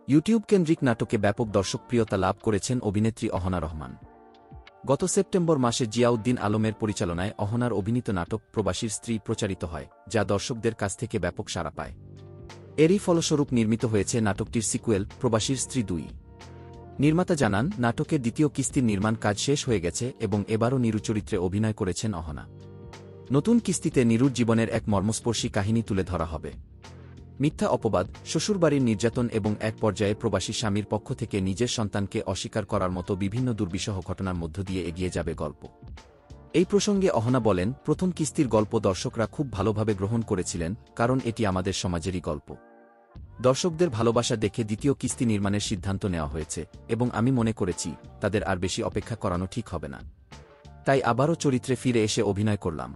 YouTube কেন্দ্রিক নাটকে ব্যাপক দর্শকপ্রিয়তা লাভ করেছেন অভিনেত্রী অহনা রহমান। গত সেপ্টেম্বর মাসে জিয়াউদ্দিন আলমের পরিচালনায় অহনার অভিনীত নাটক প্রবাসীর স্ত্রী প্রচারিত হয়, যা দর্শকদের কাছ থেকে ব্যাপক সাড়া পায়। এরই ফলস্বরূপ নির্মিত হয়েছে নাটকটির সিকুয়েল প্রবাসীর স্ত্রী ২। নির্মাতা জানান, নাটকের দ্বিতীয় কিস্তির নির্মাণ কাজ শেষ হয়ে গেছে এবং এবারও নিরু চরিত্রে অভিনয় করেছেন অহনা। নতুন কিস্তিতে নিরুর জীবনের এক মর্মস্পর্শী কাহিনী তুলে ধরা হবে। মিথ্যা অপবাদ, শ্বশুরবাড়ির নির্যাতন এবং এক পর্যায়ে প্রবাসী স্বামীর পক্ষ থেকে নিজের সন্তানকে অস্বীকার করার মতো বিভিন্ন দুর্বিষহ ঘটনার মধ্য দিয়ে এগিয়ে যাবে গল্প। এই প্রসঙ্গে অহনা বলেন, প্রথম কিস্তির গল্প দর্শকরা খুব ভালোভাবে গ্রহণ করেছিলেন, কারণ এটি আমাদের সমাজেরই গল্প। দর্শকদের ভালোবাসা দেখে দ্বিতীয় কিস্তি নির্মাণের সিদ্ধান্ত নেওয়া হয়েছে এবং আমি মনে করেছি তাদের আর বেশি অপেক্ষা করানো ঠিক হবে না। তাই আবারও চরিত্রে ফিরে এসে অভিনয় করলাম।